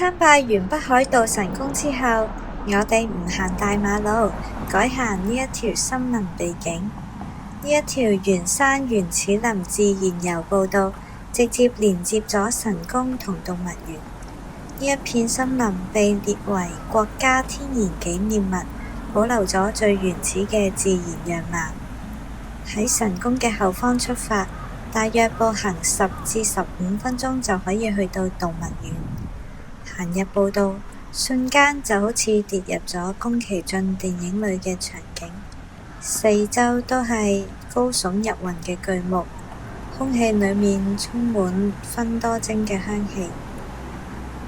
參拜完北海道神宮之後，我哋唔行大馬路，改行呢一條森林秘境。呢一條圓山原始林自然遊步道，直接連接咗神宮同動物園。呢一片森林被列為國家天然紀念物，保留咗最原始嘅自然樣貌。喺神宮嘅後方出發，大約步行10至15分鐘就可以去到動物園。行入步道，瞬間就好似跌入咗宮崎駿電影裏嘅場景，四周都係高聳入雲嘅巨木，空氣裏面充滿芬多精嘅香氣。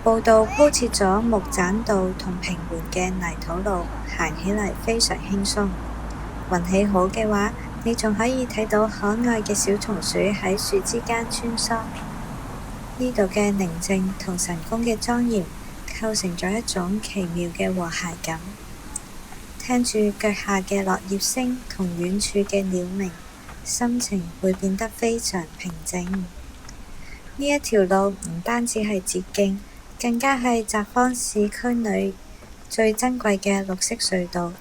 步道鋪設咗木棧道同平緩嘅泥土路，行起嚟非常輕鬆。運氣好嘅話，你仲可以睇到可愛嘅小松鼠喺樹之間穿梭。呢度嘅寧靜同神宮嘅莊嚴構成咗一種奇妙嘅和諧感。聽住腳下嘅落葉聲同遠處嘅鳥鳴，心情會變得非常平靜。呢一條路唔單止係捷徑，更加係札幌市區裏最珍貴嘅綠色隧道。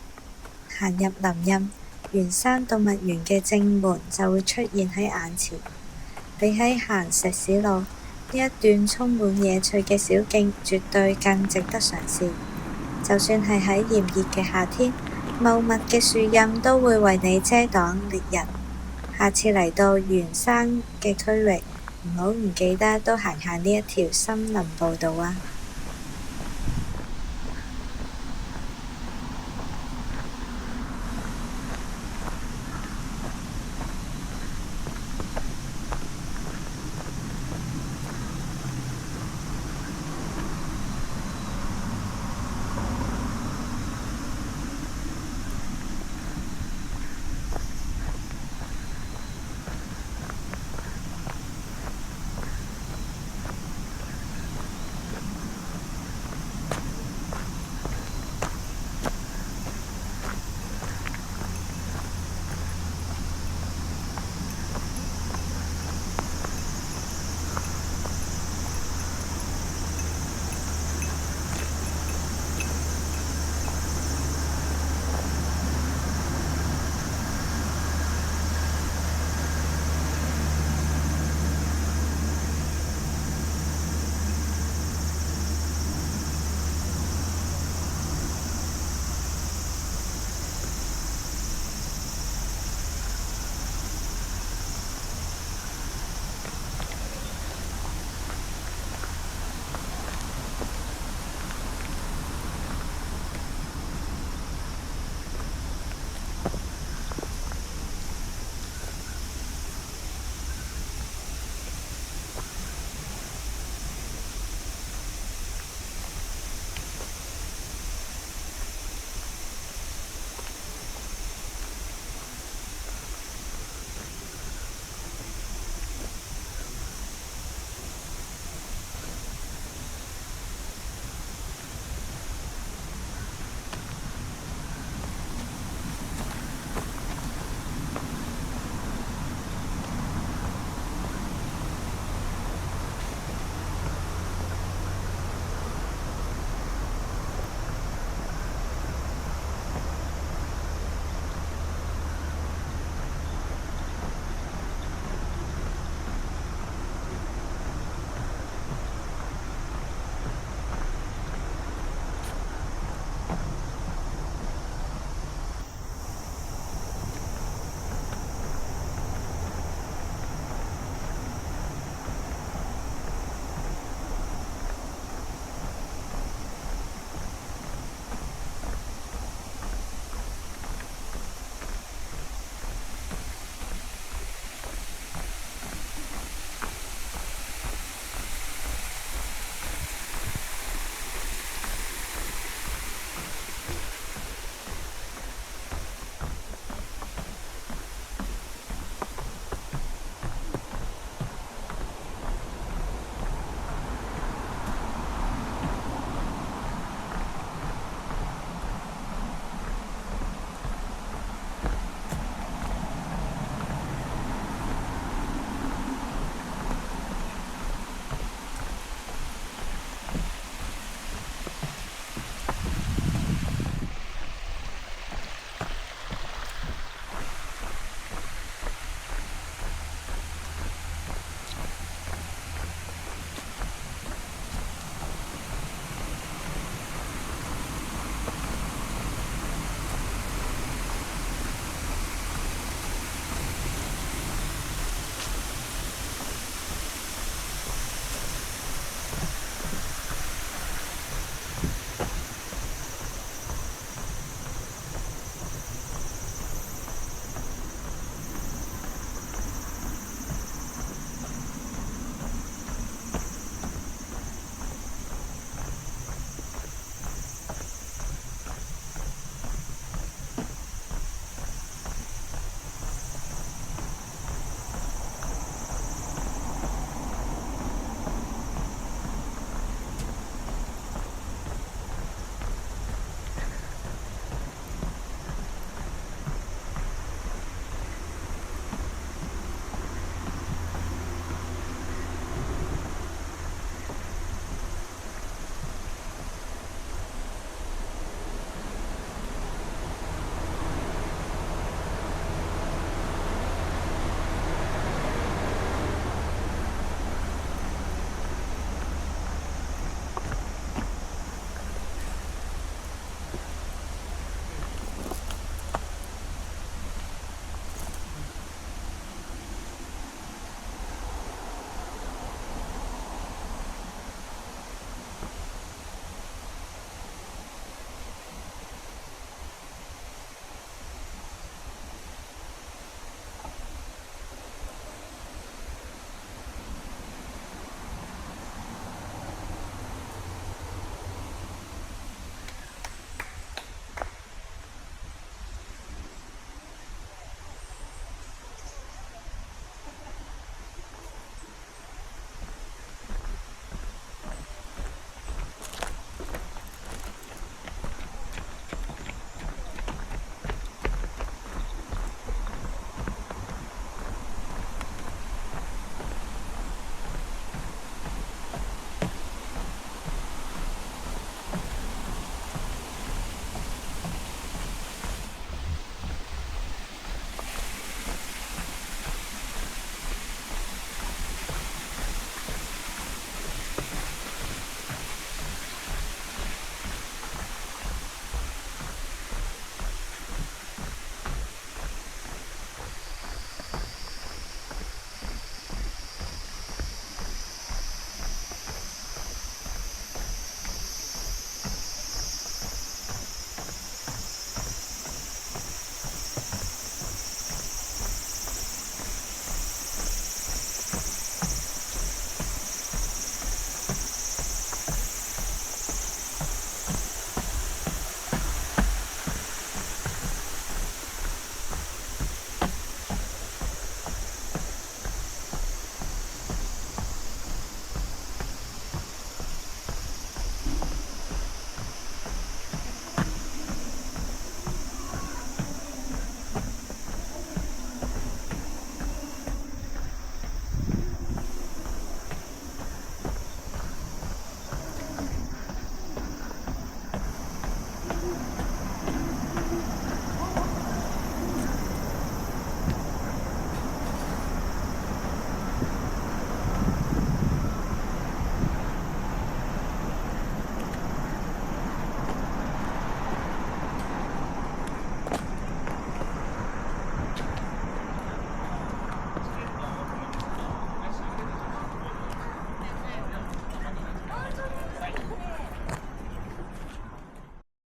行入林蔭，圓山動物園嘅正門就會出現喺眼前。比起行石屎路，呢一段充滿野趣嘅小徑絕對更值得嘗試。就算係喺炎熱嘅夏天，茂密嘅樹蔭都會為你遮擋烈日。下次嚟到圓山嘅區域，唔好唔記得都行下呢一條森林步道啊！